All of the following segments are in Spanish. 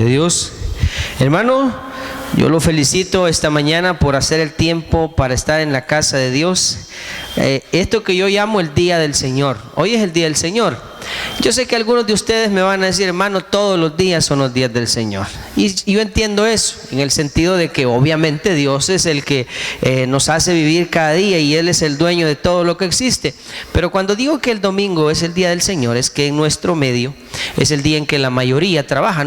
de Dios. Hermano, yo lo felicito esta mañana por hacer el tiempo para estar en la casa de Dios. Esto que yo llamo el día del Señor. Hoy es el día del Señor. Yo sé que algunos de ustedes me van a decir, hermano, todos los días son los días del Señor. Y yo entiendo eso, en el sentido de que obviamente Dios es el que nos hace vivir cada día y Él es el dueño de todo lo que existe. Pero cuando digo que el domingo es el día del Señor, es que en nuestro medio es el día en que la mayoría trabaja,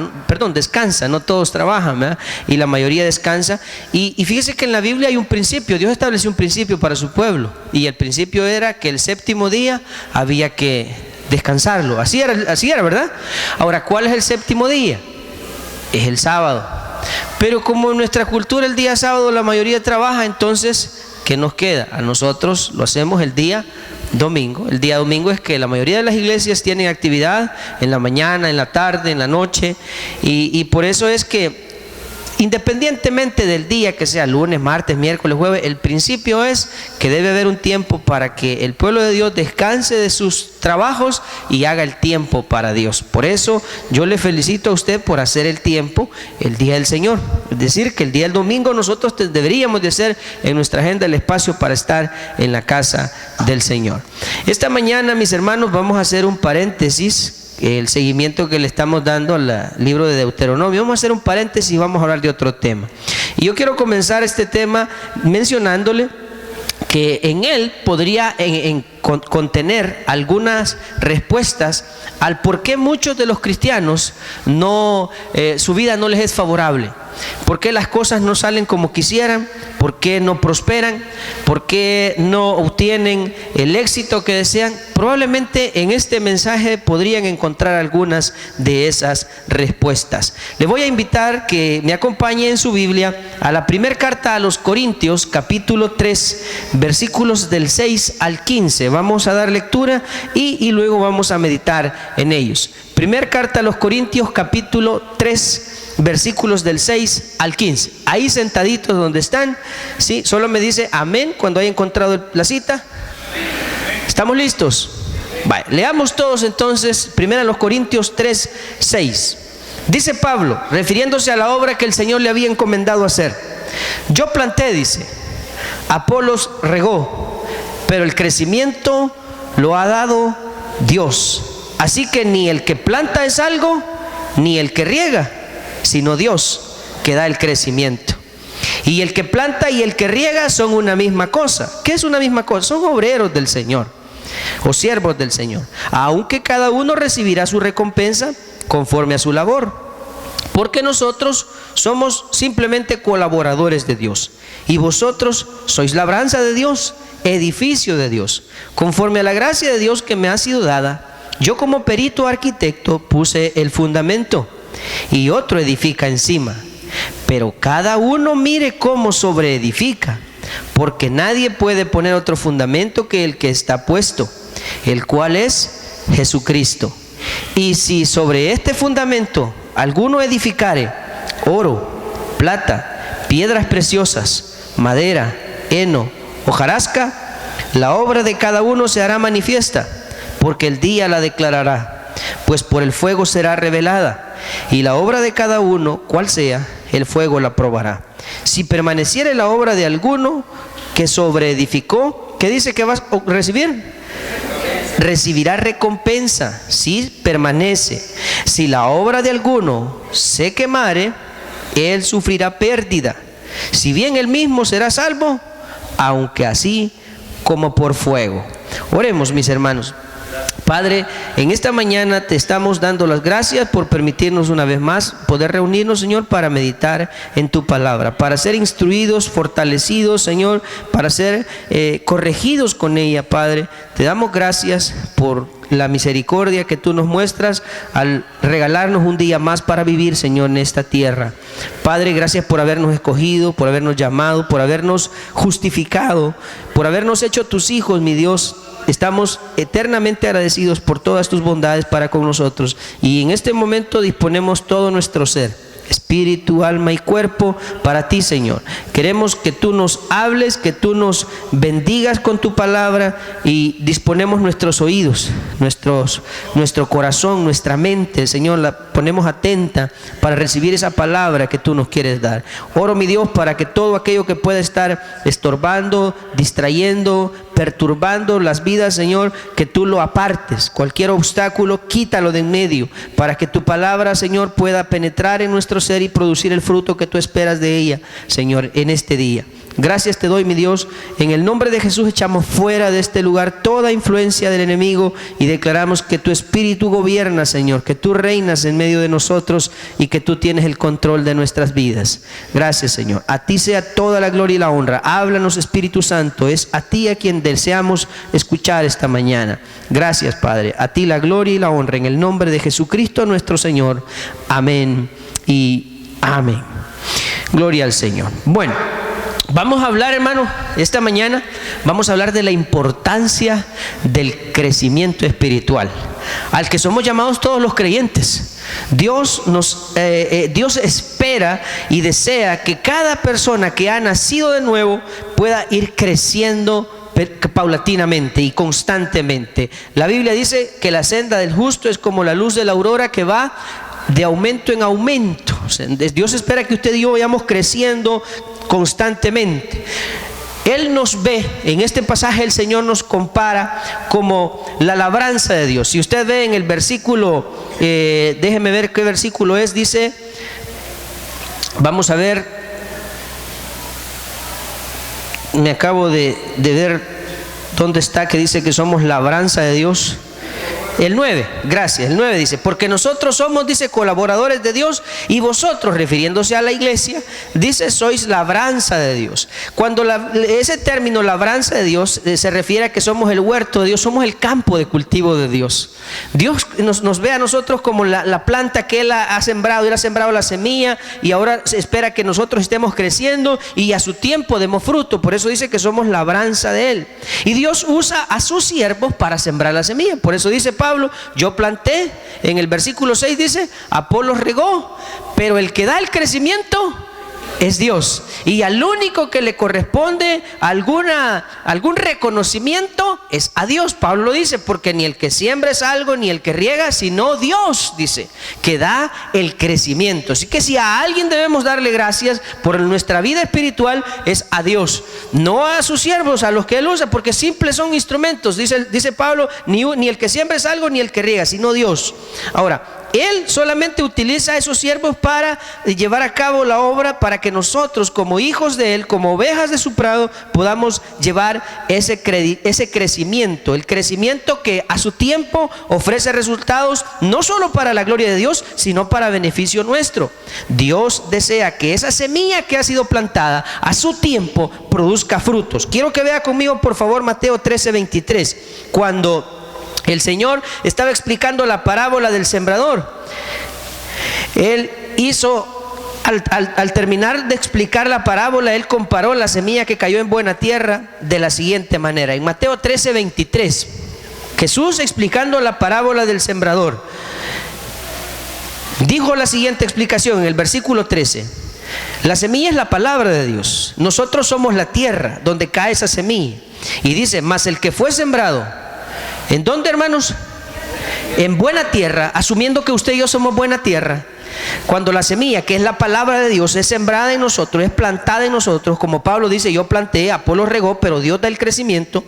descansa, no todos trabajan, ¿verdad? Y la mayoría descansa. Y fíjese que en la Biblia hay un principio, Dios estableció un principio para su pueblo. Y el principio era que el séptimo día había que descansarlo. Así era, ¿verdad? Ahora, ¿cuál es el séptimo día? Es el sábado. Pero como en nuestra cultura el día sábado la mayoría trabaja, entonces, ¿qué nos queda? A nosotros lo hacemos el día domingo. El día domingo es que la mayoría de las iglesias tienen actividad en la mañana, en la tarde, en la noche. Y por eso es que independientemente del día, que sea lunes, martes, miércoles, jueves, el principio es que debe haber un tiempo para que el pueblo de Dios descanse de sus trabajos y haga el tiempo para Dios. Por eso yo le felicito a usted por hacer el tiempo el día del Señor. Es decir, que el día del domingo nosotros deberíamos de hacer en nuestra agenda el espacio para estar en la casa del Señor. Esta mañana, mis hermanos, vamos a hacer un paréntesis, el seguimiento que le estamos dando al libro de Deuteronomio. Vamos a hacer un paréntesis y vamos a hablar de otro tema. Y yo quiero comenzar este tema mencionándole que en él podría contener algunas respuestas al por qué muchos de los cristianos su vida no les es favorable. ¿Por qué las cosas no salen como quisieran? ¿Por qué no prosperan? ¿Por qué no obtienen el éxito que desean? Probablemente en este mensaje podrían encontrar algunas de esas respuestas. Les voy a invitar que me acompañe en su Biblia a la primera carta a los Corintios, capítulo 3, versículos del 6 al 15. Vamos a dar lectura y luego vamos a meditar en ellos. Primera carta a los Corintios, capítulo 3, versículos del 6 al 15. Ahí sentaditos donde están, ¿sí? Solo me dice amén cuando haya encontrado la cita. ¿Estamos listos? Vale, leamos todos entonces, primero los Corintios 3, 6. Dice Pablo, refiriéndose a la obra que el Señor le había encomendado hacer: yo planté, dice, Apolos regó, pero el crecimiento lo ha dado Dios. Así que ni el que planta es algo, ni el que riega, sino Dios que da el crecimiento. Y el que planta y el que riega son una misma cosa. ¿Qué es una misma cosa? Son obreros del Señor o siervos del Señor, aunque cada uno recibirá su recompensa conforme a su labor, porque nosotros somos simplemente colaboradores de Dios, y vosotros sois labranza de Dios, edificio de Dios. Conforme a la gracia de Dios que me ha sido dada, yo como perito arquitecto puse el fundamento y otro edifica encima, pero cada uno mire cómo sobreedifica, porque nadie puede poner otro fundamento que el que está puesto, el cual es Jesucristo. Y si sobre este fundamento alguno edificare oro, plata, piedras preciosas, madera, heno, hojarasca, la obra de cada uno se hará manifiesta, porque el día la declarará, pues por el fuego será revelada, y la obra de cada uno, cual sea, el fuego la probará. Si permaneciere la obra de alguno que sobreedificó, ¿qué dice que va a recibir? Recibirá recompensa, si permanece. Si la obra de alguno se quemare, él sufrirá pérdida, si bien él mismo será salvo, aunque así como por fuego. Oremos, mis hermanos. Padre, en esta mañana te estamos dando las gracias por permitirnos una vez más poder reunirnos, Señor, para meditar en tu palabra, para ser instruidos, fortalecidos, Señor, para ser corregidos con ella, Padre. Te damos gracias por la misericordia que tú nos muestras al regalarnos un día más para vivir, Señor, en esta tierra. Padre, gracias por habernos escogido, por habernos llamado, por habernos justificado, por habernos hecho tus hijos, mi Dios. Estamos eternamente agradecidos por todas tus bondades para con nosotros, y en este momento disponemos todo nuestro ser espíritu, alma y cuerpo, para ti, Señor. Queremos que tú nos hables, que tú nos bendigas con tu palabra, y disponemos nuestros oídos, nuestro corazón, nuestra mente, Señor, la ponemos atenta para recibir esa palabra que tú nos quieres dar. Oro, mi Dios, para que todo aquello que pueda estar estorbando, distrayendo, perturbando las vidas, Señor, que tú lo apartes. Cualquier obstáculo, quítalo de en medio, para que tu palabra, Señor, pueda penetrar en nuestro ser y producir el fruto que tú esperas de ella, Señor, en este día. Gracias te doy, mi Dios. En el nombre de Jesús echamos fuera de este lugar toda influencia del enemigo y declaramos que tu espíritu gobierna, Señor, que tú reinas en medio de nosotros y que tú tienes el control de nuestras vidas. Gracias, Señor. A ti sea toda la gloria y la honra. Háblanos, Espíritu Santo. Es a ti a quien deseamos escuchar esta mañana. Gracias, Padre. A ti la gloria y la honra en el nombre de Jesucristo nuestro Señor. Amén y amén. Gloria al Señor. Bueno, vamos a hablar, hermano, esta mañana vamos a hablar de la importancia del crecimiento espiritual, al que somos llamados todos los creyentes. Dios espera y desea que cada persona que ha nacido de nuevo pueda ir creciendo paulatinamente y constantemente. La Biblia dice que la senda del justo es como la luz de la aurora, que va de aumento en aumento. O sea, Dios espera que usted y yo vayamos creciendo constantemente. Él nos ve, en este pasaje el Señor nos compara como la labranza de Dios. Si usted ve en el versículo, déjeme ver qué versículo es, dice, vamos a ver, me acabo de ver dónde está, que dice que somos labranza de Dios. El 9, gracias, el 9 dice, porque nosotros somos, dice, colaboradores de Dios, y vosotros, refiriéndose a la iglesia, dice, sois labranza de Dios. Cuando ese término labranza de Dios se refiere a que somos el huerto de Dios, somos el campo de cultivo de Dios. Dios nos ve a nosotros como la planta que Él ha sembrado. Él ha sembrado la semilla y ahora se espera que nosotros estemos creciendo y a su tiempo demos fruto. Por eso dice que somos labranza de Él. Y Dios usa a sus siervos para sembrar la semilla. Por eso dice Pablo, yo planté, en el versículo 6 dice, Apolos regó, pero el que da el crecimiento es Dios. Y al único que le corresponde algún reconocimiento es a Dios. Pablo lo dice, porque ni el que siembra es algo, ni el que riega, sino Dios, dice, que da el crecimiento. Así que si a alguien debemos darle gracias por nuestra vida espiritual, es a Dios, no a sus siervos, a los que Él usa, porque simples son instrumentos. Dice Pablo, ni el que siembra es algo, ni el que riega, sino Dios. Ahora, Él solamente utiliza a esos siervos para llevar a cabo la obra, para que nosotros como hijos de Él, como ovejas de su prado, podamos llevar ese crecimiento, el crecimiento que a su tiempo ofrece resultados no solo para la gloria de Dios, sino para beneficio nuestro. Dios desea que esa semilla que ha sido plantada a su tiempo produzca frutos. Quiero que vea conmigo, por favor, Mateo 13:23, cuando el Señor estaba explicando la parábola del sembrador. Él hizo, al terminar de explicar la parábola, Él comparó la semilla que cayó en buena tierra de la siguiente manera. En Mateo 13:23, Jesús, explicando la parábola del sembrador, dijo la siguiente explicación en el versículo 13. La semilla es la palabra de Dios. Nosotros somos la tierra donde cae esa semilla. Y dice, mas el que fue sembrado, ¿en dónde, hermanos? En buena tierra, asumiendo que usted y yo somos buena tierra. Cuando la semilla, que es la palabra de Dios, es sembrada en nosotros, es plantada en nosotros, como Pablo dice, yo planté, Apolo regó, pero Dios da el crecimiento.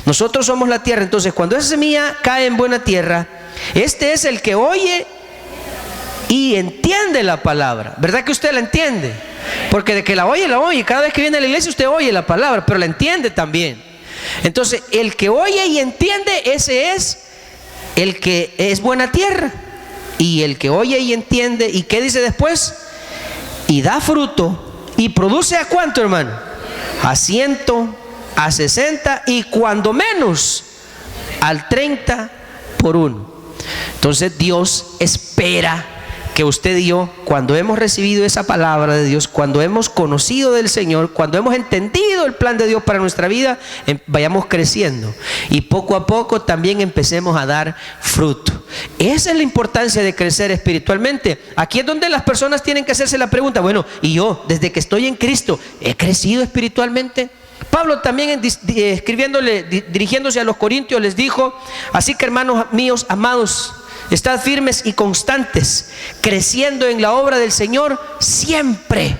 Nosotros somos la tierra. Entonces, cuando esa semilla cae en buena tierra, este es el que oye y entiende la palabra. ¿Verdad que usted la entiende? Porque de que la oye. Cada vez que viene a la iglesia usted oye la palabra, pero la entiende también. Entonces, el que oye y entiende, ese es el que es buena tierra. Y el que oye y entiende, ¿y qué dice después? Y da fruto. ¿Y produce a cuánto, hermano? A 100, a 60 y cuando menos al 30 por uno. Entonces Dios espera que usted y yo, cuando hemos recibido esa palabra de Dios, cuando hemos conocido del Señor, cuando hemos entendido el plan de Dios para nuestra vida, vayamos creciendo y poco a poco también empecemos a dar fruto. Esa es la importancia de crecer espiritualmente. Aquí es donde las personas tienen que hacerse la pregunta: bueno, ¿y yo, desde que estoy en Cristo, he crecido espiritualmente? Pablo también, dirigiéndose a los corintios, les dijo: así que, hermanos míos amados, estad firmes y constantes, creciendo en la obra del Señor siempre.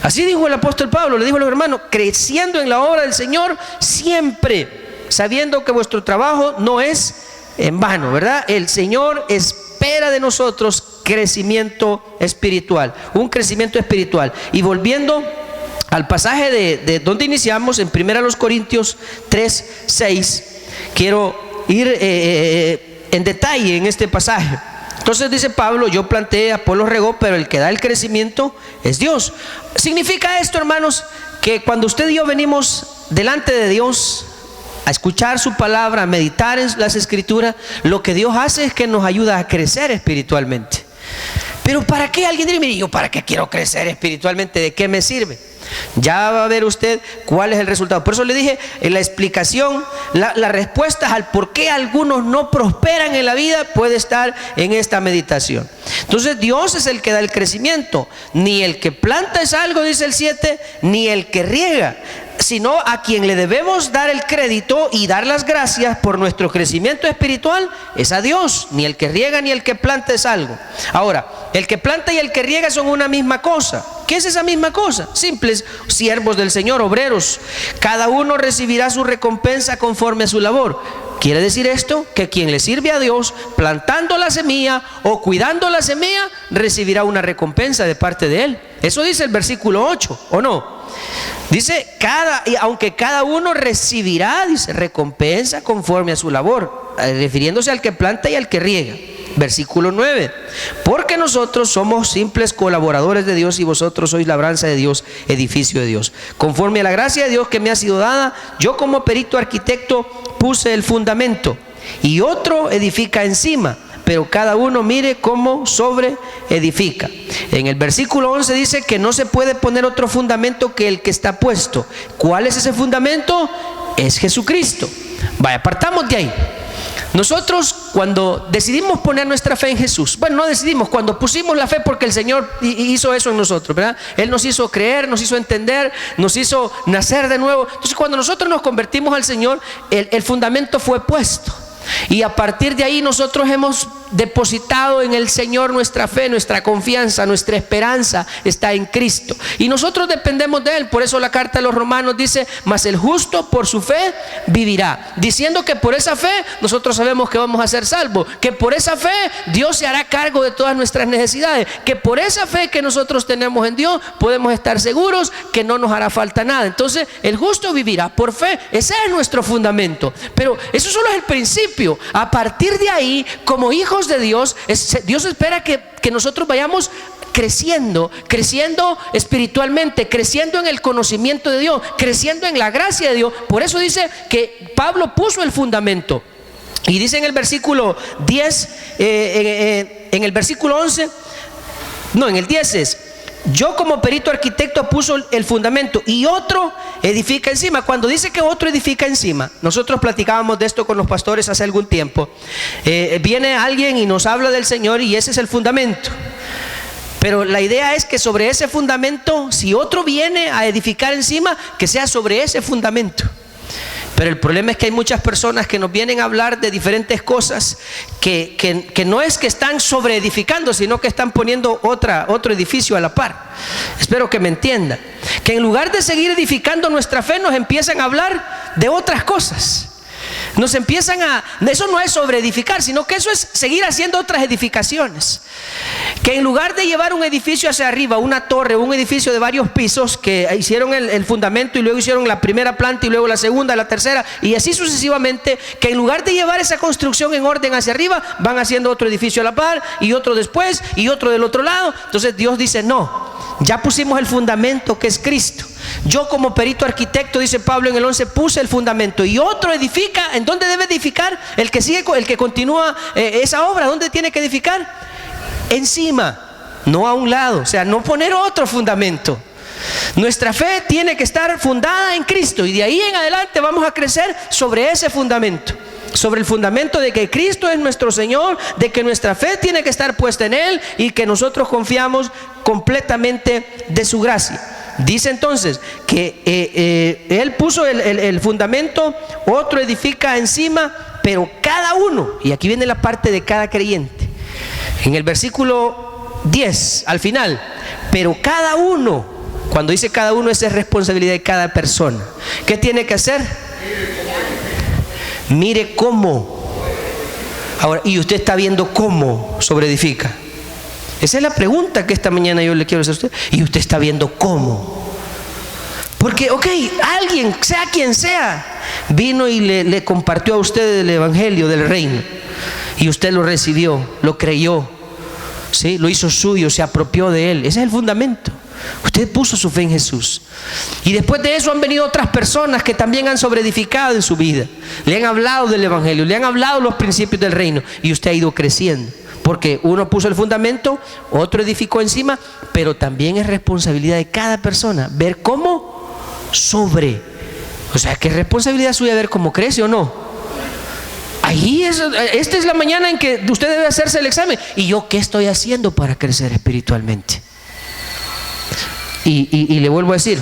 Así dijo el apóstol Pablo, le dijo a los hermanos: creciendo en la obra del Señor siempre, sabiendo que vuestro trabajo no es en vano, ¿verdad? El Señor espera de nosotros crecimiento espiritual, un crecimiento espiritual. Y volviendo al pasaje de donde iniciamos, en 1 Corintios 3:6, quiero ir en detalle en este pasaje. Entonces dice Pablo: yo planté, Apolos regó, pero el que da el crecimiento es Dios. ¿Significa esto, hermanos, que cuando usted y yo venimos delante de Dios a escuchar su palabra, a meditar en las escrituras, lo que Dios hace es que nos ayuda a crecer espiritualmente? Pero ¿para qué? Alguien dice: mire, ¿yo para qué quiero crecer espiritualmente? ¿De qué me sirve? Ya va a ver usted cuál es el resultado. Por eso le dije, en la explicación, la respuesta al por qué algunos no prosperan en la vida puede estar en esta meditación. Entonces, Dios es el que da el crecimiento. Ni el que planta es algo, dice el 7, ni el que riega, sino a quien le debemos dar el crédito y dar las gracias por nuestro crecimiento espiritual es a Dios. Ni el que riega ni el que planta es algo. Ahora, el que planta y el que riega son una misma cosa. ¿Qué es esa misma cosa? Simples siervos del Señor, obreros. Cada uno recibirá su recompensa conforme a su labor. ¿Quiere decir esto? Que quien le sirve a Dios plantando la semilla o cuidando la semilla recibirá una recompensa de parte de Él. Eso dice el versículo 8, ¿o no? Dice, aunque cada uno recibirá, dice, recompensa conforme a su labor, refiriéndose al que planta y al que riega. Versículo 9: porque nosotros somos simples colaboradores de Dios y vosotros sois labranza de Dios, edificio de Dios. Conforme a la gracia de Dios que me ha sido dada, yo como perito arquitecto puse el fundamento y otro edifica encima, pero cada uno mire cómo sobre edifica. En el versículo 11 dice que no se puede poner otro fundamento que el que está puesto. ¿Cuál es ese fundamento? Es Jesucristo. Vaya, partamos de ahí. Nosotros, cuando decidimos poner nuestra fe en Jesús, bueno, no decidimos, cuando pusimos la fe, porque el Señor hizo eso en nosotros, ¿verdad? Él nos hizo creer, nos hizo entender, nos hizo nacer de nuevo. Entonces, cuando nosotros nos convertimos al Señor, el fundamento fue puesto. Y a partir de ahí nosotros hemos depositado en el Señor nuestra fe, nuestra confianza, nuestra esperanza está en Cristo. Y nosotros dependemos de Él. Por eso la carta de los Romanos dice: mas el justo por su fe vivirá. Diciendo que por esa fe nosotros sabemos que vamos a ser salvos. Que por esa fe Dios se hará cargo de todas nuestras necesidades. Que por esa fe que nosotros tenemos en Dios podemos estar seguros que no nos hará falta nada. Entonces el justo vivirá por fe. Ese es nuestro fundamento. Pero eso solo es el principio. A partir de ahí, como hijos de Dios, Dios espera que nosotros vayamos creciendo espiritualmente, creciendo en el conocimiento de Dios, creciendo en la gracia de Dios. Por eso dice que Pablo puso el fundamento. Y dice en el versículo 10, en el versículo 11, no, en el 10 es: yo como perito arquitecto puso el fundamento y otro edifica encima. Cuando dice que otro edifica encima, nosotros platicábamos de esto con los pastores hace algún tiempo. Viene alguien y nos habla del Señor y ese es el fundamento. Pero la idea es que sobre ese fundamento, si otro viene a edificar encima, que sea sobre ese fundamento. Pero el problema es que hay muchas personas que nos vienen a hablar de diferentes cosas que no es que están sobre edificando, sino que están poniendo otro edificio a la par. Espero que me entiendan. Que en lugar de seguir edificando nuestra fe, nos empiezan a hablar de otras cosas. Eso no es sobre edificar, sino que eso es seguir haciendo otras edificaciones. Que en lugar de llevar un edificio hacia arriba, una torre, un edificio de varios pisos, que hicieron el fundamento y luego hicieron la primera planta y luego la segunda, la tercera y así sucesivamente, que en lugar de llevar esa construcción en orden hacia arriba, van haciendo otro edificio a la par y otro después y otro del otro lado. Entonces Dios dice: no, ya pusimos el fundamento que es Cristo. Yo como perito arquitecto, dice Pablo en el 11, puse el fundamento y otro edifica. ¿En dónde debe edificar? El que sigue, el que continúa esa obra, ¿dónde tiene que edificar? Encima. no a un lado, o sea, no poner otro fundamento. Nuestra fe tiene que estar fundada en Cristo y de ahí en adelante vamos a crecer sobre ese fundamento. Sobre el fundamento de que Cristo es nuestro Señor, de que nuestra fe tiene que estar puesta en Él y que nosotros confiamos completamente de su gracia. Dice entonces que Él puso el fundamento, otro edifica encima, pero cada uno, y aquí viene la parte de cada creyente, en el versículo 10 al final, pero cada uno, cuando dice cada uno, esa es responsabilidad de cada persona. ¿Qué tiene que hacer? Mire cómo. Ahora, y usted está viendo cómo sobreedifica. Esa es la pregunta que esta mañana yo le quiero hacer a usted. Y usted está viendo cómo. Porque, alguien, sea quien sea, vino y le compartió a usted el evangelio del reino. Y usted lo recibió, lo creyó, ¿sí? Lo hizo suyo, se apropió de él. Ese es el fundamento. Usted puso su fe en Jesús. Y después de eso han venido otras personas que también han sobreedificado en su vida. Le han hablado del evangelio, le han hablado los principios del reino. Y usted ha ido creciendo. Porque uno puso el fundamento, otro edificó encima. Pero también es responsabilidad de cada persona ver cómo o sea, que es responsabilidad suya ver cómo crece o no. Esta es la mañana en que usted debe hacerse el examen. ¿Y yo qué estoy haciendo para crecer espiritualmente? Y le vuelvo a decir,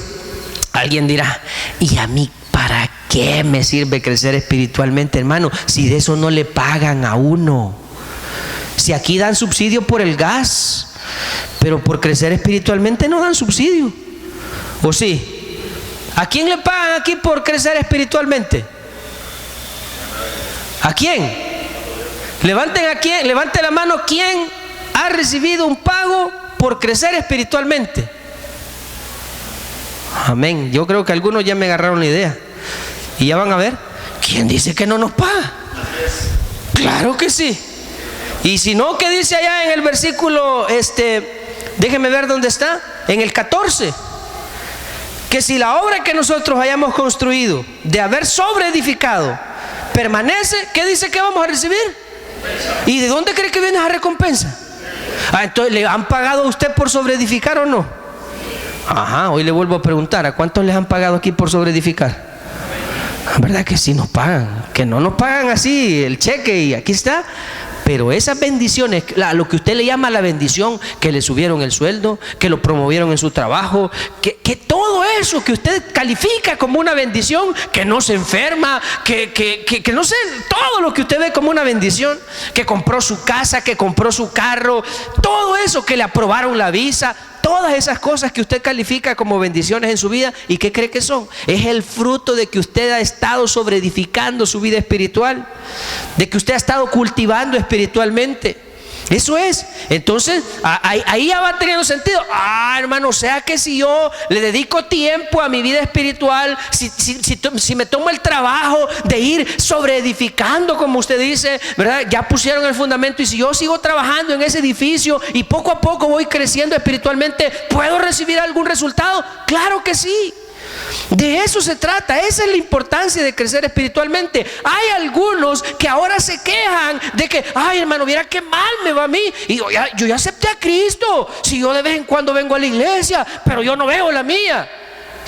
alguien dirá, ¿y a mí para qué me sirve crecer espiritualmente, hermano? Si de eso no le pagan a uno. Si aquí dan subsidio por el gas, pero por crecer espiritualmente no dan subsidio. ¿O sí? ¿A quién le pagan aquí por crecer espiritualmente? ¿A quién? Levante la mano, ¿quién ha recibido un pago por crecer espiritualmente? Amén. Yo creo que algunos ya me agarraron la idea. Y ya van a ver, ¿quién dice que no nos paga? Claro que sí. Y si no, ¿qué dice allá en el versículo, déjeme ver dónde está, en el 14? Que si la obra que nosotros hayamos construido, de haber sobreedificado, permanece, ¿qué dice que vamos a recibir? ¿Y de dónde cree que viene esa recompensa? Entonces, ¿le han pagado a usted por sobreedificar o no? Ajá, hoy le vuelvo a preguntar, ¿a cuántos les han pagado aquí por sobreedificar? ¿Verdad que sí nos pagan? Que no nos pagan así el cheque y aquí está. Pero esas bendiciones, lo que usted le llama la bendición, que le subieron el sueldo, que lo promovieron en su trabajo, que todo eso que usted califica como una bendición, que no se enferma, que no sé, todo lo que usted ve como una bendición, que compró su casa, que compró su carro, todo eso, que le aprobaron la visa, todas esas cosas que usted califica como bendiciones en su vida, ¿y qué cree que son? Es el fruto de que usted ha estado sobreedificando su vida espiritual, de que usted ha estado cultivando espiritualmente. Eso es. Entonces, ahí ya va teniendo sentido. Hermano, o sea que si yo le dedico tiempo a mi vida espiritual, si me tomo el trabajo de ir sobreedificando, como usted dice, ¿verdad? Ya pusieron el fundamento, y si yo sigo trabajando en ese edificio y poco a poco voy creciendo espiritualmente, ¿puedo recibir algún resultado? Claro que sí. De eso se trata. Esa es la importancia de crecer espiritualmente. Hay algunos que ahora se quejan de que, hermano, mira qué mal me va a mí, y yo ya acepté a Cristo, si yo de vez en cuando vengo a la iglesia, pero yo no veo la mía.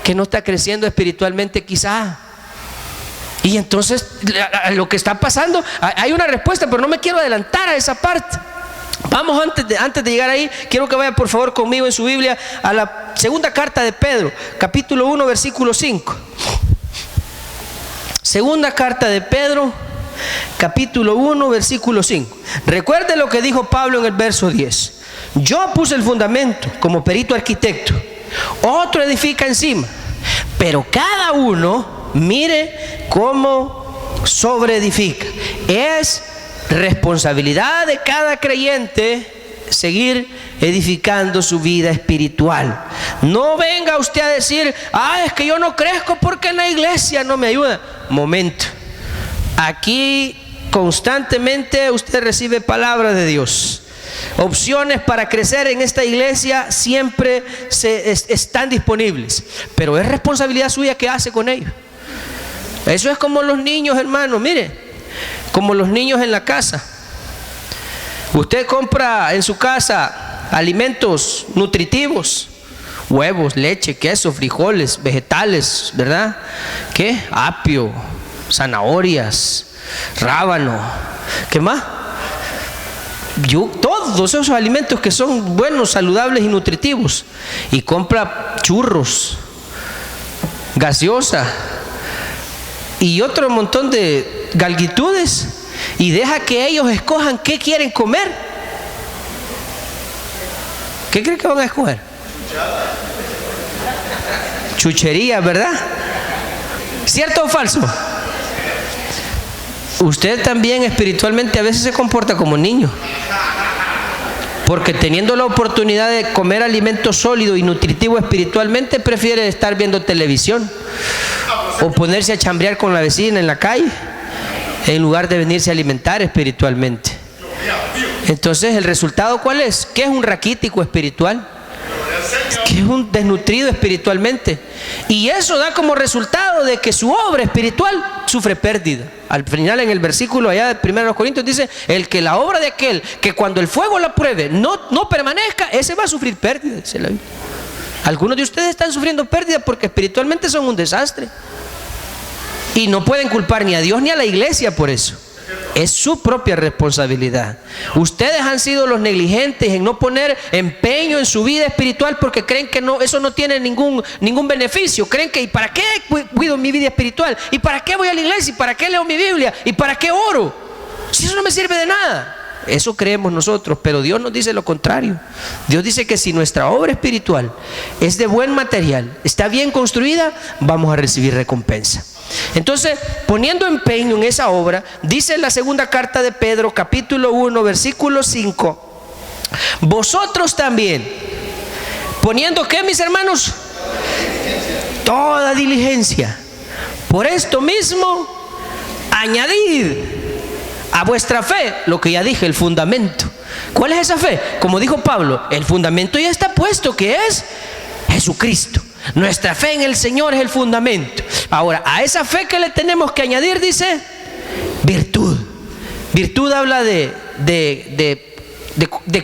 Que no está creciendo espiritualmente quizá. Y entonces lo que está pasando, hay una respuesta, pero no me quiero adelantar a esa parte. Vamos, antes de llegar ahí, quiero que vaya por favor conmigo en su Biblia a la segunda carta de Pedro, capítulo 1, versículo 5. Segunda carta de Pedro, capítulo 1, versículo 5. Recuerde lo que dijo Pablo en el verso 10. Yo puse el fundamento como perito arquitecto, otro edifica encima, pero cada uno mire cómo sobreedifica. Es responsabilidad de cada creyente seguir edificando su vida espiritual. No venga usted a decir, es que yo no crezco porque en la iglesia no me ayuda. Momento. Aquí constantemente usted recibe palabra de Dios. Opciones para crecer en esta iglesia siempre están disponibles, pero es responsabilidad suya qué hace con ellos. Eso es como los niños, hermano, mire, como los niños en la casa. Usted compra en su casa alimentos nutritivos, huevos, leche, queso, frijoles, vegetales, ¿verdad? ¿Qué? Apio, zanahorias, rábano, ¿qué más? Todos esos alimentos que son buenos, saludables y nutritivos. Y compra churros, gaseosa y otro montón de galguitudes, y deja que ellos escojan qué quieren comer. ¿Qué creen que van a escoger? Chuchería, ¿verdad? ¿Cierto o falso? Usted también espiritualmente a veces se comporta como niño, porque teniendo la oportunidad de comer alimento sólido y nutritivo espiritualmente, prefiere estar viendo televisión o ponerse a chambrear con la vecina en la calle en lugar de venirse a alimentar espiritualmente. Entonces, ¿el resultado cuál es? ¿Qué es un raquítico espiritual? Que es un desnutrido espiritualmente, y eso da como resultado de que su obra espiritual sufre pérdida. Al final, en el versículo allá de 1 Corintios dice: el que la obra de aquel que cuando el fuego la pruebe no permanezca, ese va a sufrir pérdida, dice la Biblia. Algunos de ustedes están sufriendo pérdida porque espiritualmente son un desastre, y no pueden culpar ni a Dios ni a la iglesia por eso. Es su propia responsabilidad. Ustedes han sido los negligentes en no poner empeño en su vida espiritual porque creen que eso no tiene ningún beneficio. Creen que ¿y para qué cuido mi vida espiritual? ¿Y para qué voy a la iglesia? ¿Y para qué leo mi Biblia? ¿Y para qué oro? Si eso no me sirve de nada. Eso creemos nosotros, pero Dios nos dice lo contrario. Dios dice que si nuestra obra espiritual es de buen material, está bien construida, vamos a recibir recompensa. Entonces, poniendo empeño en esa obra, dice en la segunda carta de Pedro, capítulo 1, versículo 5: vosotros también, poniendo ¿qué, mis hermanos? Toda diligencia. Por esto mismo, añadid a vuestra fe, lo que ya dije, el fundamento. ¿Cuál es esa fe? Como dijo Pablo, el fundamento ya está puesto, que es Jesucristo. Nuestra fe en el Señor es el fundamento. Ahora, a esa fe que le tenemos que añadir, dice, virtud. Virtud habla de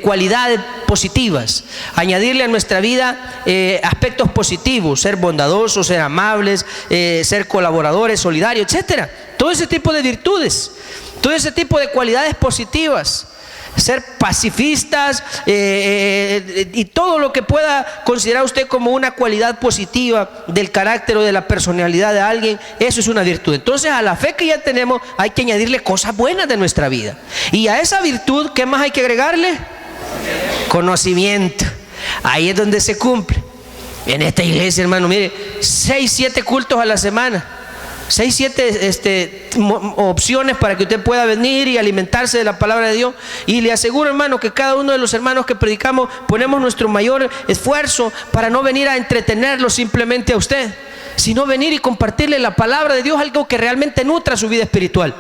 cualidades positivas. Añadirle a nuestra vida aspectos positivos: ser bondadosos, ser amables, ser colaboradores, solidarios, etcétera. Todo ese tipo de virtudes, todo ese tipo de cualidades positivas. Ser pacifistas, y todo lo que pueda considerar usted como una cualidad positiva del carácter o de la personalidad de alguien, eso es una virtud. Entonces, a la fe que ya tenemos hay que añadirle cosas buenas de nuestra vida, y a esa virtud, ¿qué más hay que agregarle? Conocimiento. Ahí es donde se cumple. En esta iglesia, hermano, mire, 6, 7 cultos a la semana, 6, 7 opciones para que usted pueda venir y alimentarse de la palabra de Dios. Y le aseguro, hermano, que cada uno de los hermanos que predicamos ponemos nuestro mayor esfuerzo para no venir a entretenerlo simplemente a usted, sino venir y compartirle la palabra de Dios, algo que realmente nutra su vida espiritual.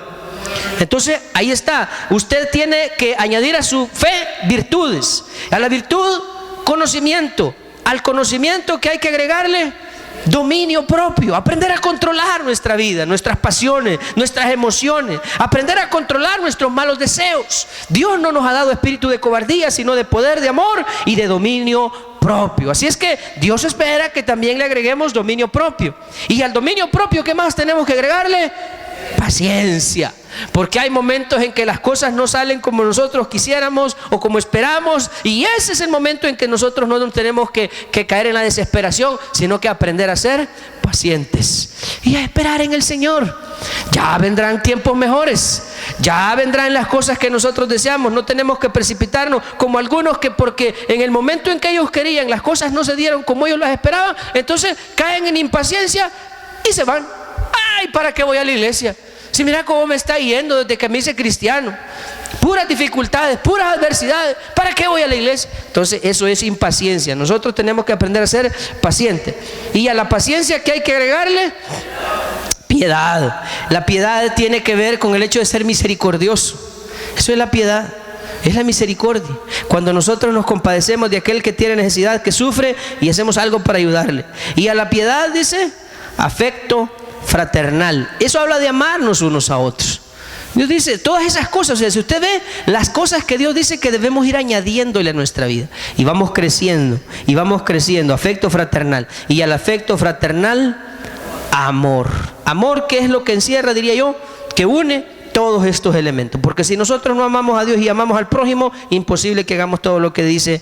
Entonces, ahí está. Usted tiene que añadir a su fe virtudes, a la virtud conocimiento, al conocimiento, que hay que agregarle dominio propio. Aprender a controlar nuestra vida, nuestras pasiones, nuestras emociones, aprender a controlar nuestros malos deseos. Dios no nos ha dado espíritu de cobardía, sino de poder, de amor y de dominio propio. Así es que Dios espera que también le agreguemos dominio propio. Y al dominio propio, ¿qué más tenemos que agregarle? Paciencia. Porque hay momentos en que las cosas no salen como nosotros quisiéramos o como esperamos, y ese es el momento en que nosotros no nos tenemos que caer en la desesperación, sino que aprender a ser pacientes y a esperar en el Señor. Ya vendrán tiempos mejores, ya vendrán las cosas que nosotros deseamos. No tenemos que precipitarnos como algunos que, porque en el momento en que ellos querían, las cosas no se dieron como ellos las esperaban, entonces caen en impaciencia y se van. Ay, ¿para qué voy a la iglesia? Si mira cómo me está yendo desde que me hice cristiano, puras dificultades, puras adversidades, ¿para qué voy a la iglesia? Entonces eso es impaciencia. Nosotros tenemos que aprender a ser pacientes. Y a la paciencia, ¿qué hay que agregarle? Piedad. La piedad tiene que ver con el hecho de ser misericordioso. Eso es la piedad, es la misericordia. Cuando nosotros nos compadecemos de aquel que tiene necesidad, que sufre, y hacemos algo para ayudarle. Y a la piedad, dice, afecto fraternal. Eso habla de amarnos unos a otros. Dios dice todas esas cosas. O sea, si usted ve las cosas que Dios dice que debemos ir añadiéndole a nuestra vida, y vamos creciendo, afecto fraternal, y al afecto fraternal, amor. Amor, ¿qué es lo que encierra, diría yo? Que une todos estos elementos. Porque si nosotros no amamos a Dios y amamos al prójimo, imposible que hagamos todo lo que dice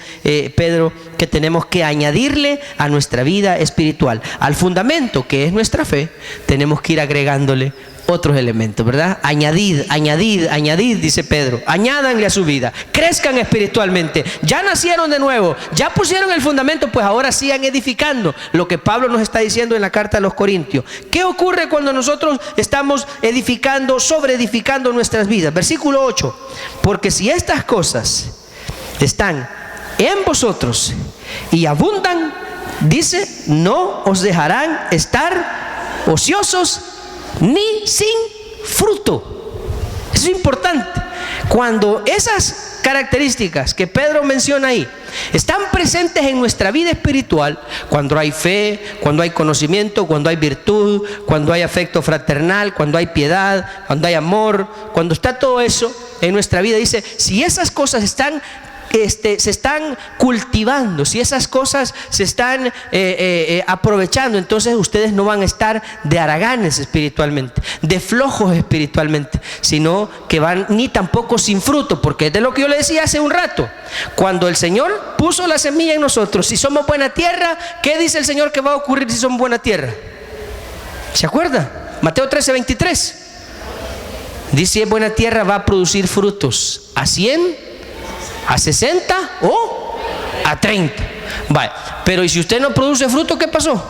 Pedro, que tenemos que añadirle a nuestra vida espiritual. Al fundamento, que es nuestra fe, tenemos que ir agregándole otros elementos, ¿verdad? Añadid, dice Pedro. Añádanle a su vida. Crezcan espiritualmente. Ya nacieron de nuevo. Ya pusieron el fundamento, pues ahora sigan edificando. Lo que Pablo nos está diciendo en la carta a los Corintios. ¿Qué ocurre cuando nosotros estamos edificando, sobreedificando nuestras vidas? Versículo 8. Porque si estas cosas están en vosotros y abundan, dice, no os dejarán estar ociosos ni sin fruto. Eso es importante. Cuando esas características que Pedro menciona ahí están presentes en nuestra vida espiritual, cuando hay fe, cuando hay conocimiento, cuando hay virtud, cuando hay afecto fraternal, cuando hay piedad, cuando hay amor, cuando está todo eso en nuestra vida, dice, si esas cosas se están cultivando, si esas cosas se están aprovechando, entonces ustedes no van a estar de haraganes espiritualmente, de flojos espiritualmente, sino que van ni tampoco sin fruto, porque es de lo que yo le decía hace un rato. Cuando el Señor puso la semilla en nosotros, si somos buena tierra, ¿qué dice el Señor que va a ocurrir si somos buena tierra? ¿Se acuerda? Mateo 13:23 dice, si es buena tierra va a producir frutos a 100, a 60 o a 30. Vale. Pero ¿y si usted no produce fruto, qué pasó?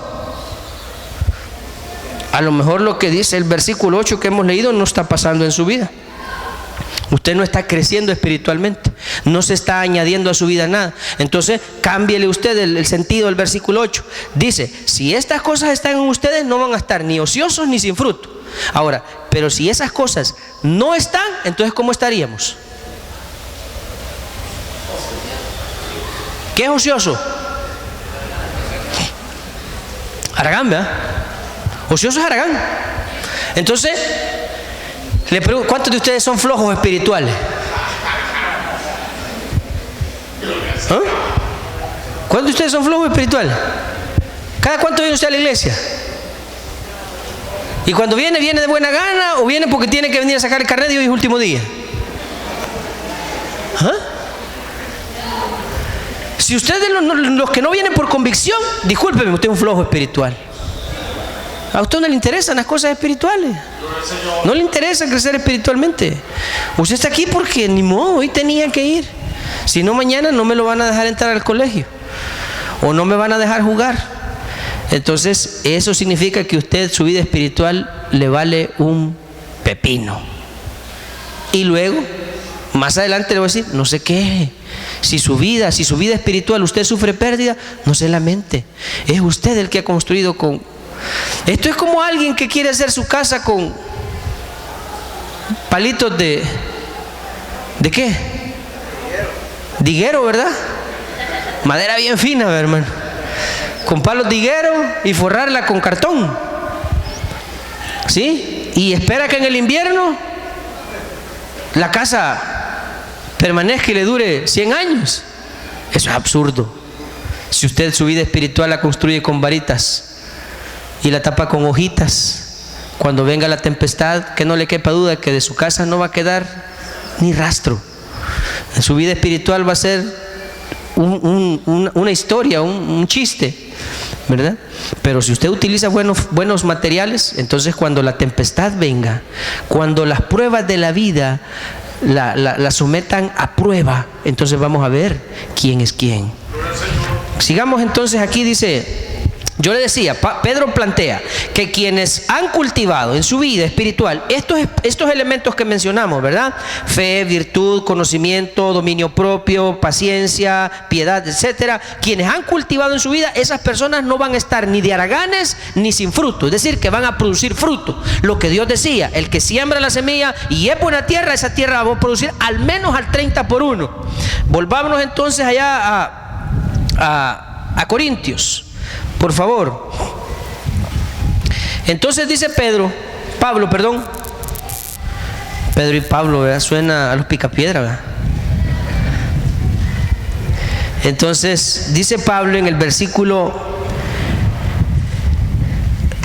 A lo mejor lo que dice el versículo 8 que hemos leído no está pasando en su vida. Usted no está creciendo espiritualmente, no se está añadiendo a su vida nada. Entonces cámbiele usted el sentido del versículo 8. Dice, si estas cosas están en ustedes, no van a estar ni ociosos ni sin fruto. Ahora, pero si esas cosas no están, entonces ¿cómo estaríamos? ¿Qué es ocioso? Haragán, ¿verdad? Ocioso es haragán. Entonces, le pregunto, ¿cuántos de ustedes son flojos espirituales? ¿Ah? ¿Cuántos de ustedes son flojos espirituales? ¿Cada cuánto viene usted a la iglesia? Y cuando viene de buena gana o viene porque tiene que venir a sacar el carnet y hoy es último día. ¿Ah? Si ustedes los que no vienen por convicción, discúlpeme, usted es un flojo espiritual. A usted no le interesan las cosas espirituales. No le interesa crecer espiritualmente. Usted está aquí porque ni modo, hoy tenía que ir. Si no, mañana no me lo van a dejar entrar al colegio o no me van a dejar jugar. Entonces eso significa que usted, su vida espiritual le vale un pepino. Y luego, más adelante le voy a decir, no se queje. Si su vida espiritual usted sufre pérdida, no se lamente. Es usted el que ha construido con... Esto es como alguien que quiere hacer su casa con palitos de ¿qué? De higuero, ¿verdad? Madera bien fina, hermano. Con palos de higuero y forrarla con cartón. ¿Sí? Y espera que en el invierno la casa permanezca y le dure 100 años. Eso es absurdo. Si usted su vida espiritual la construye con varitas y la tapa con hojitas, cuando venga la tempestad, que no le quepa duda que de su casa no va a quedar ni rastro. Su vida espiritual va a ser una historia, un chiste, ¿verdad? Pero si usted utiliza buenos materiales, entonces cuando la tempestad venga, cuando las pruebas de la vida la sometan a prueba, entonces vamos a ver quién es quién. Sigamos entonces aquí, dice, yo le decía, Pedro plantea que quienes han cultivado en su vida espiritual estos elementos que mencionamos, ¿verdad? Fe, virtud, conocimiento, dominio propio, paciencia, piedad, etcétera. Quienes han cultivado en su vida, esas personas no van a estar ni de haraganes ni sin fruto, es decir, que van a producir fruto. Lo que Dios decía, el que siembra la semilla y es buena tierra, esa tierra va a producir al menos al 30-1. Volvámonos entonces allá a Corintios. Por favor. Entonces dice Pedro, Pedro y Pablo, ¿verdad? Suena a los picapiedra, ¿verdad? Entonces dice Pablo en el versículo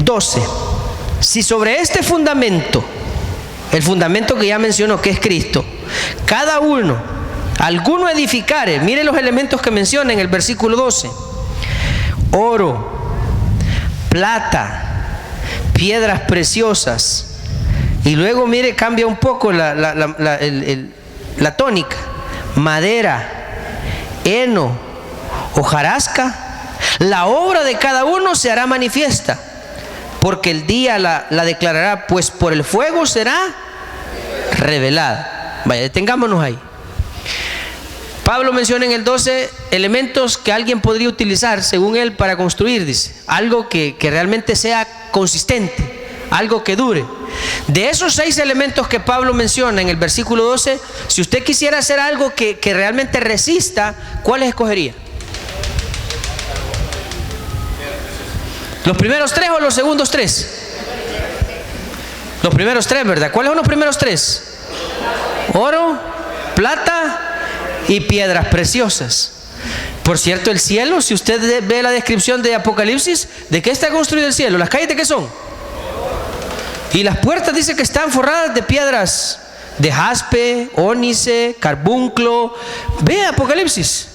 12: si sobre este fundamento, el fundamento que ya mencionó, que es Cristo, cada uno, alguno edificare, mire los elementos que menciona en el versículo 12: oro, plata, piedras preciosas, y luego mire, cambia un poco la tónica: madera, heno, hojarasca, la obra de cada uno se hará manifiesta, porque el día la declarará, pues por el fuego será revelada. Vaya, detengámonos ahí. Pablo menciona en el 12 elementos que alguien podría utilizar, según él, para construir, dice, algo que realmente sea consistente, algo que dure. De esos 6 elementos que Pablo menciona en el versículo 12, si usted quisiera hacer algo que realmente resista, ¿cuáles escogería? ¿Los primeros 3 o los segundos 3? Los primeros 3, ¿verdad? ¿Cuáles son los primeros 3? Oro, plata y piedras preciosas. Por cierto, el cielo, si usted ve la descripción de Apocalipsis, ¿de qué está construido el cielo? ¿Las calles de qué son? Y las puertas dice que están forradas de piedras de jaspe, ónice, carbunclo. Ve Apocalipsis.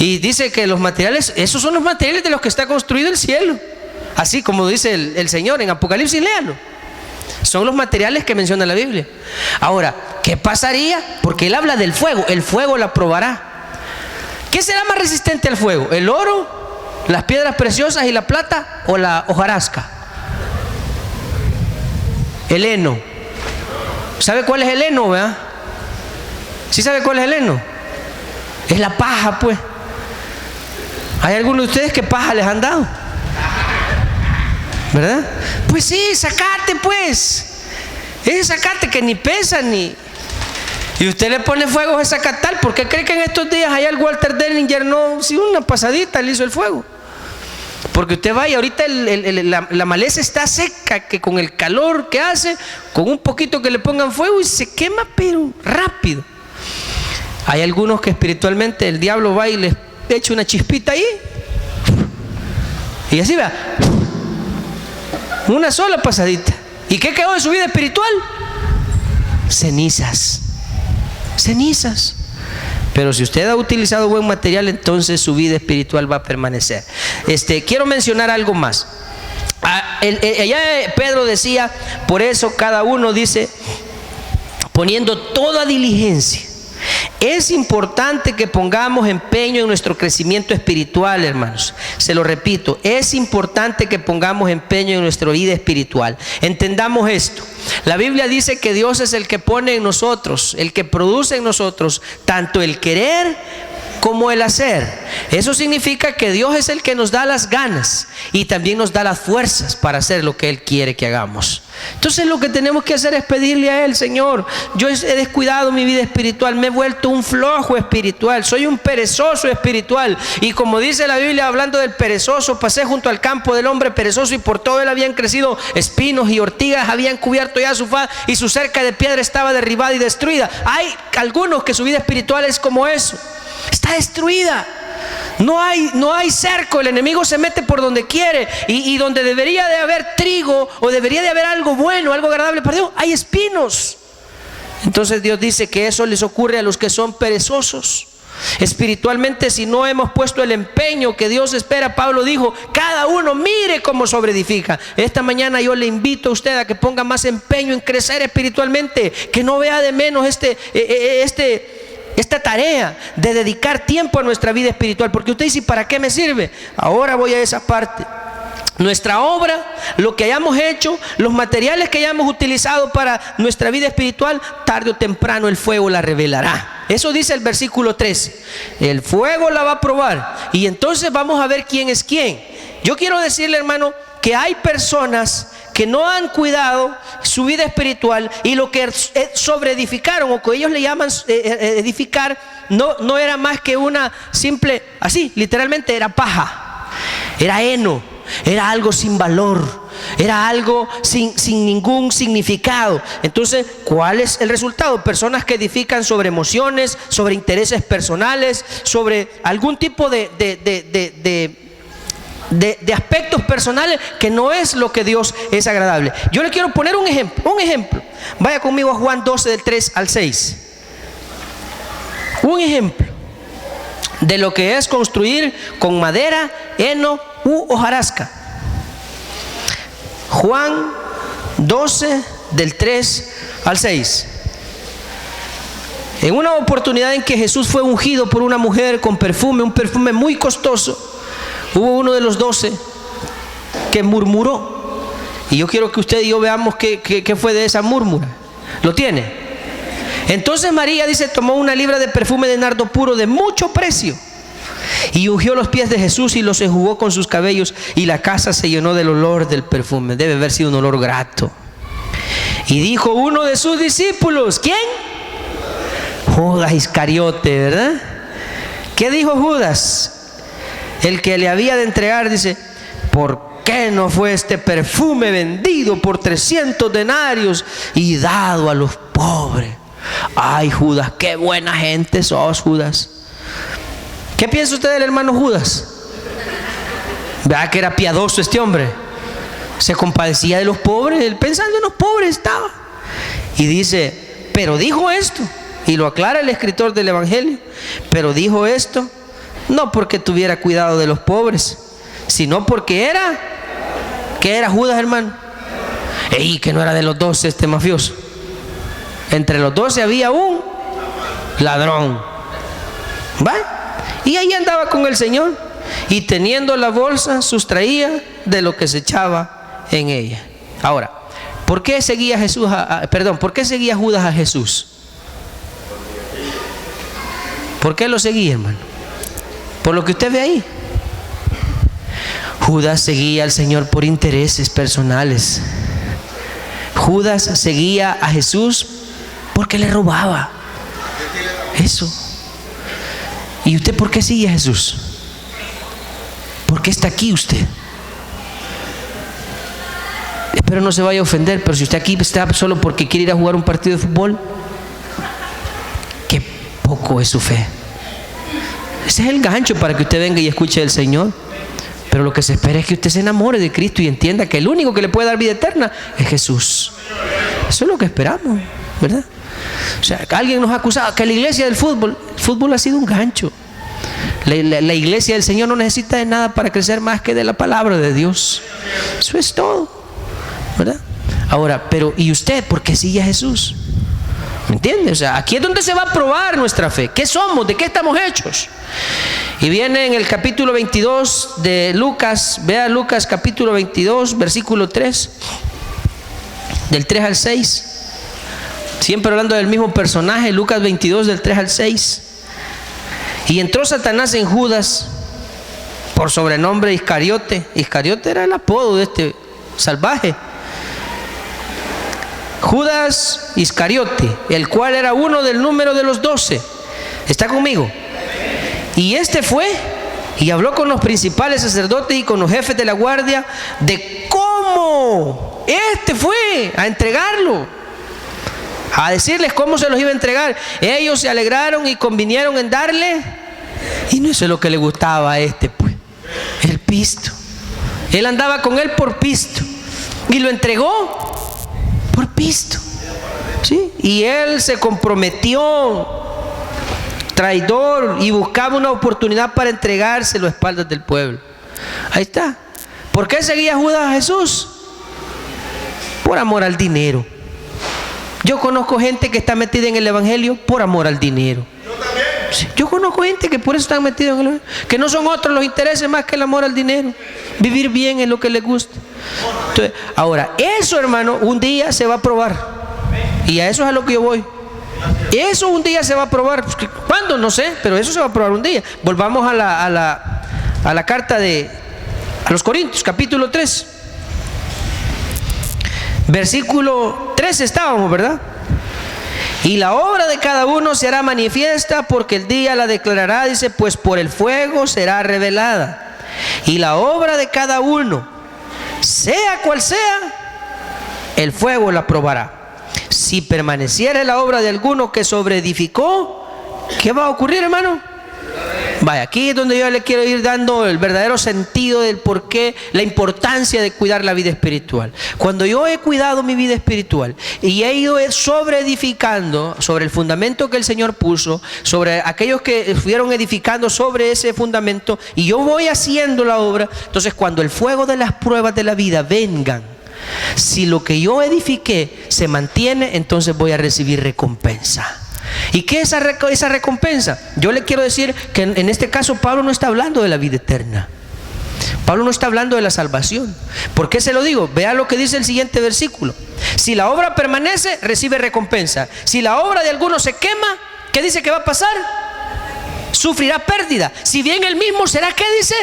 Y dice que los materiales, esos son los materiales de los que está construido el cielo. Así como dice el Señor en Apocalipsis, léalo. Son los materiales que menciona la Biblia. Ahora, ¿qué pasaría? Porque él habla del fuego. El fuego la probará. ¿Qué será más resistente al fuego? ¿El oro, las piedras preciosas y la plata, o la hojarasca? El heno. ¿Sabe cuál es el heno, verdad? ¿Sí sabe cuál es el heno? Es la paja, pues. ¿Hay algunos de ustedes que paja les han dado? ¿Verdad? Pues sí, sacate, pues. Ese sacate que ni pesa ni... Y usted le pone fuego a ese sacatal. ¿Por qué cree que en estos días allá el Walter Denninger no, si una pasadita le hizo el fuego? Porque usted vaya, ahorita la maleza está seca, que con el calor que hace, con un poquito que le pongan fuego y se quema, pero rápido. Hay algunos que espiritualmente el diablo va y les echa una chispita ahí, y así vea, una sola pasadita. ¿Y qué quedó de su vida espiritual? Cenizas. Cenizas. Pero si usted ha utilizado buen material, entonces su vida espiritual va a permanecer. Quiero mencionar algo más. Allá Pedro decía, por eso cada uno dice, poniendo toda diligencia. Es importante que pongamos empeño en nuestro crecimiento espiritual, hermanos. Se lo repito, es importante que pongamos empeño en nuestra vida espiritual. Entendamos esto. La Biblia dice que Dios es el que pone en nosotros, el que produce en nosotros tanto el querer como el hacer. Eso significa que Dios es el que nos da las ganas y también nos da las fuerzas para hacer lo que Él quiere que hagamos. Entonces lo que tenemos que hacer es pedirle a Él: Señor, yo he descuidado mi vida espiritual, me he vuelto un flojo espiritual, soy un perezoso espiritual. Y como dice la Biblia, hablando del perezoso, pasé junto al campo del hombre perezoso y por todo él habían crecido espinos y ortigas, habían cubierto ya su faz y su cerca de piedra estaba derribada y destruida. Hay algunos que su vida espiritual es como eso, está destruida. No hay cerco, el enemigo se mete por donde quiere y donde debería de haber trigo o debería de haber algo bueno, algo agradable para Dios, hay espinos. Entonces Dios dice que eso les ocurre a los que son perezosos. Espiritualmente, si no hemos puesto el empeño que Dios espera, Pablo dijo, cada uno mire cómo sobreedifica. Esta mañana yo le invito a usted a que ponga más empeño en crecer espiritualmente, que no vea de menos esta tarea de dedicar tiempo a nuestra vida espiritual. Porque usted dice, ¿para qué me sirve? Ahora voy a esa parte. Nuestra obra, lo que hayamos hecho, los materiales que hayamos utilizado para nuestra vida espiritual, tarde o temprano el fuego la revelará. Eso dice el versículo 13. El fuego la va a probar y entonces vamos a ver quién es quién. Yo quiero decirle, hermano, que hay personas que no han cuidado su vida espiritual y lo que sobreedificaron o que ellos le llaman edificar no era más que una simple, así literalmente era paja, era heno, era algo sin valor, era algo sin ningún significado. Entonces, ¿cuál es el resultado? Personas que edifican sobre emociones, sobre intereses personales, sobre algún tipo de aspectos personales que no es lo que Dios es agradable. Yo le quiero poner un ejemplo. Vaya conmigo a Juan 12 del 3 al 6. Un ejemplo de lo que es construir con madera, heno u hojarasca. Juan 12 del 3 al 6. En una oportunidad en que Jesús fue ungido por una mujer con perfume, un perfume muy costoso, hubo uno de los 12 que murmuró. Y yo quiero que usted y yo veamos qué fue de esa murmura. ¿Lo tiene? Entonces María, dice, tomó una libra de perfume de nardo puro de mucho precio y ungió los pies de Jesús y los enjugó con sus cabellos, y la casa se llenó del olor del perfume. Debe haber sido un olor grato. Y dijo uno de sus discípulos, ¿quién? Judas Iscariote, ¿verdad? ¿Qué dijo Judas? El que le había de entregar, dice, ¿por qué no fue este perfume vendido por 300 denarios y dado a los pobres? Ay, Judas, qué buena gente sos, Judas. ¿Qué piensa usted del hermano Judas? Vea que era piadoso este hombre. Se compadecía de los pobres, él pensando en los pobres estaba. Y dice, pero dijo esto, y lo aclara el escritor del Evangelio, pero dijo esto no porque tuviera cuidado de los pobres, sino porque ¿qué era Judas, hermano? Y que no era de los 12 este mafioso. Entre los 12 había un ladrón. ¿Va? Y ahí andaba con el Señor, y teniendo la bolsa sustraía de lo que se echaba en ella. Ahora, ¿por qué seguía ¿por qué seguía Judas a Jesús? ¿Por qué lo seguía, hermano? Por lo que usted ve ahí. Judas seguía al Señor por intereses personales. Judas seguía a Jesús porque le robaba. Eso. ¿Y usted por qué sigue a Jesús? ¿Por qué está aquí usted? Espero no se vaya a ofender, pero si usted aquí está solo porque quiere ir a jugar un partido de fútbol, qué poco es su fe. Ese es el gancho para que usted venga y escuche del Señor. Pero lo que se espera es que usted se enamore de Cristo y entienda que el único que le puede dar vida eterna es Jesús. Eso es lo que esperamos, ¿verdad? O sea, alguien nos ha acusado que la iglesia del fútbol, el fútbol ha sido un gancho. La iglesia del Señor no necesita de nada para crecer más que de la palabra de Dios. Eso es todo, ¿verdad? Ahora, pero ¿y usted por qué sigue a Jesús? ¿Me entiende? O sea, aquí es donde se va a probar nuestra fe. ¿Qué somos? ¿De qué estamos hechos? Y viene en el capítulo 22 de Lucas. Vea Lucas capítulo 22, versículo 3. Del 3 al 6. Siempre hablando del mismo personaje. Lucas 22 del 3 al 6. Y entró Satanás en Judas, por sobrenombre Iscariote. Iscariote era el apodo de este salvaje. Judas Iscariote, el cual era uno del número de los 12. ¿Está conmigo? Y este fue y habló con los principales sacerdotes y con los jefes de la guardia de cómo este fue a entregarlo, a decirles cómo se los iba a entregar. Ellos se alegraron y convinieron en darle, y no es lo que le gustaba a este, pues, el pisto. Él andaba con él por pisto y lo entregó por pisto, ¿sí? Y él se comprometió, traidor, y buscaba una oportunidad para entregárselo a espaldas del pueblo. Ahí está. ¿Por qué seguía Judas a Jesús? Por amor al dinero. Yo conozco gente que está metida en el evangelio por amor al dinero. Yo también. Sí, yo conozco gente que por eso están metidos en el evangelio, que no son otros los intereses más que el amor al dinero. Vivir bien es lo que les gusta. Entonces, ahora, eso, hermano, un día se va a probar. Y a eso es a lo que yo voy. Eso un día se va a probar. ¿Cuándo? No sé, pero eso se va a probar un día. Volvamos a la carta a los Corintios, capítulo 3. Versículo 3 estábamos, ¿verdad? Y la obra de cada uno se hará manifiesta, porque el día la declarará, dice, pues por el fuego será revelada. Y la obra de cada uno sea cual sea, el fuego la probará. Si permaneciera la obra de alguno que sobreedificó, ¿qué va a ocurrir, hermano? Vaya, aquí es donde yo le quiero ir dando el verdadero sentido del por qué, la importancia de cuidar la vida espiritual. Cuando yo he cuidado mi vida espiritual y he ido sobreedificando sobre el fundamento que el Señor puso, sobre aquellos que fueron edificando sobre ese fundamento, y yo voy haciendo la obra, entonces cuando el fuego de las pruebas de la vida vengan, si lo que yo edifiqué se mantiene, entonces voy a recibir recompensa. ¿Y qué es esa recompensa? Yo le quiero decir que en este caso Pablo no está hablando de la vida eterna. Pablo no está hablando de la salvación. ¿Por qué se lo digo? Vea lo que dice el siguiente versículo. Si la obra permanece, recibe recompensa. Si la obra de alguno se quema, ¿qué dice que va a pasar? Sufrirá pérdida. Si bien él mismo será, ¿qué dice?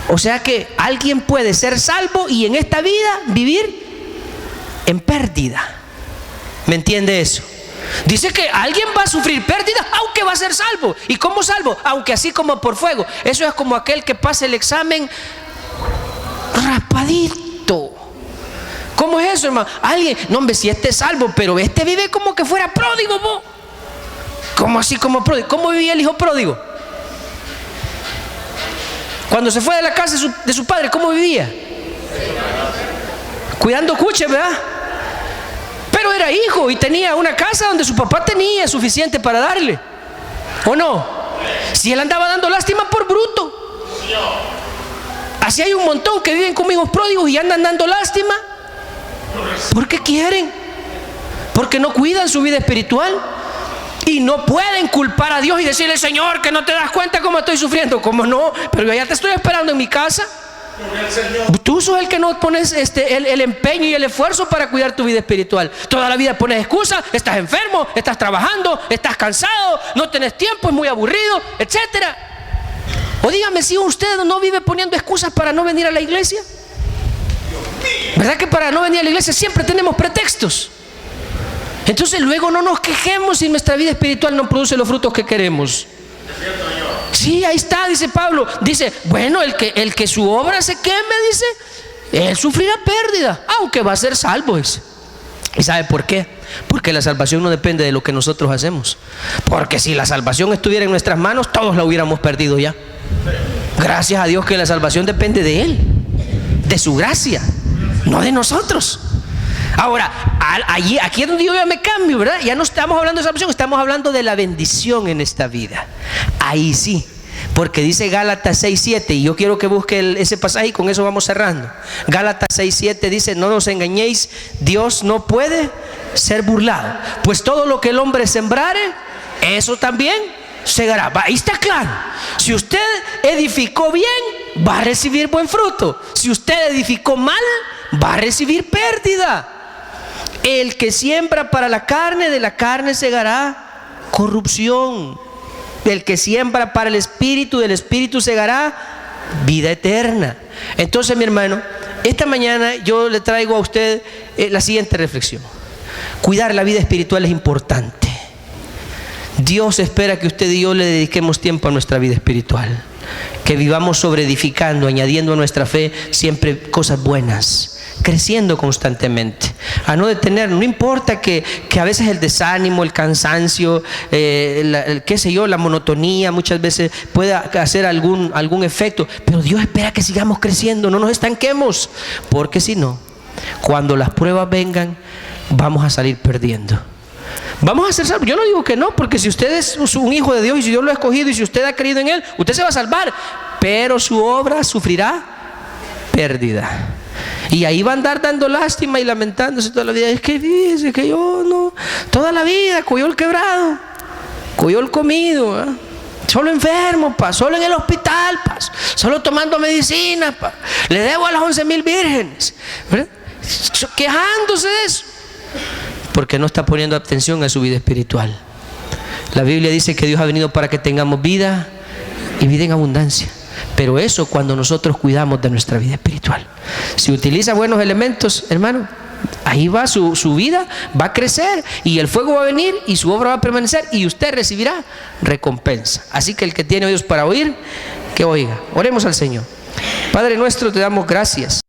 O sea que alguien puede ser salvo y en esta vida vivir en pérdida. ¿Me entiende eso? Dice que alguien va a sufrir pérdida aunque va a ser salvo. ¿Y cómo salvo? Aunque así como por fuego. Eso es como aquel que pasa el examen raspadito. ¿Cómo es eso, hermano? Alguien, no hombre, si este es salvo, pero este vive como que fuera pródigo, ¿no? ¿Cómo así como pródigo? ¿Cómo vivía el hijo pródigo? Cuando se fue de la casa de su padre, ¿cómo vivía? Cuidando cuches, ¿verdad? Pero era hijo y tenía una casa donde su papá tenía suficiente para darle. ¿O no? Si él andaba dando lástima por bruto. Así hay un montón que viven como hijos pródigos y andan dando lástima. ¿Por qué quieren? Porque no cuidan su vida espiritual. Y no pueden culpar a Dios y decirle: Señor, que no te das cuenta cómo estoy sufriendo. ¿Cómo no? Pero yo ya te estoy esperando en mi casa. Tú sos el que no pones el empeño y el esfuerzo para cuidar tu vida espiritual. Toda la vida pones excusas: estás enfermo, estás trabajando, estás cansado, no tenés tiempo, es muy aburrido, etcétera. O dígame si usted no vive poniendo excusas para no venir a la iglesia. ¿Verdad que para no venir a la iglesia siempre tenemos pretextos? Entonces luego no nos quejemos si nuestra vida espiritual no produce los frutos que queremos. Sí, ahí está, dice Pablo. Dice, bueno, el que su obra se queme, dice, él sufrirá pérdida, aunque va a ser salvo, dice. ¿Y sabe por qué? Porque la salvación no depende de lo que nosotros hacemos. Porque si la salvación estuviera en nuestras manos, todos la hubiéramos perdido ya. Gracias a Dios que la salvación depende de Él, de su gracia, no de nosotros. Ahora, aquí es donde yo ya me cambio, ¿verdad? Ya no estamos hablando de salvación, estamos hablando de la bendición en esta vida. Ahí sí, porque dice Gálatas 6:7, y yo quiero que busque ese pasaje y con eso vamos cerrando. Gálatas 6:7 dice: no nos engañéis, Dios no puede ser burlado, pues todo lo que el hombre sembrare, eso también segará. Ahí está claro. Si usted edificó bien, va a recibir buen fruto. Si usted edificó mal, va a recibir pérdida. El que siembra para la carne, de la carne segará corrupción. El que siembra para el espíritu, del espíritu segará vida eterna. Entonces, mi hermano, esta mañana yo le traigo a usted la siguiente reflexión. Cuidar la vida espiritual es importante. Dios espera que usted y yo le dediquemos tiempo a nuestra vida espiritual, que vivamos sobreedificando, añadiendo a nuestra fe siempre cosas buenas, creciendo constantemente, a no detener. No importa que a veces el desánimo, el cansancio, qué sé yo, la monotonía muchas veces pueda hacer algún efecto, pero Dios espera que sigamos creciendo, no nos estanquemos, porque si no, cuando las pruebas vengan, vamos a salir perdiendo. Vamos a ser salvos. Yo no digo que no, porque si usted es un hijo de Dios y si Dios lo ha escogido y si usted ha creído en Él, usted se va a salvar, pero su obra sufrirá pérdida. Y ahí va a andar dando lástima y lamentándose toda la vida. Es que dice que yo no, toda la vida cogió el quebrado, cogió el comido, ¿eh? Solo enfermo, solo en el hospital, solo tomando medicinas, le debo a las 11,000 vírgenes, ¿verdad? Quejándose de eso, porque no está poniendo atención a su vida espiritual. La Biblia dice que Dios ha venido para que tengamos vida y vida en abundancia. Pero eso cuando nosotros cuidamos de nuestra vida espiritual. Si utiliza buenos elementos, hermano, ahí va su vida, va a crecer y el fuego va a venir y su obra va a permanecer y usted recibirá recompensa. Así que el que tiene oídos para oír, que oiga. Oremos al Señor. Padre nuestro, te damos gracias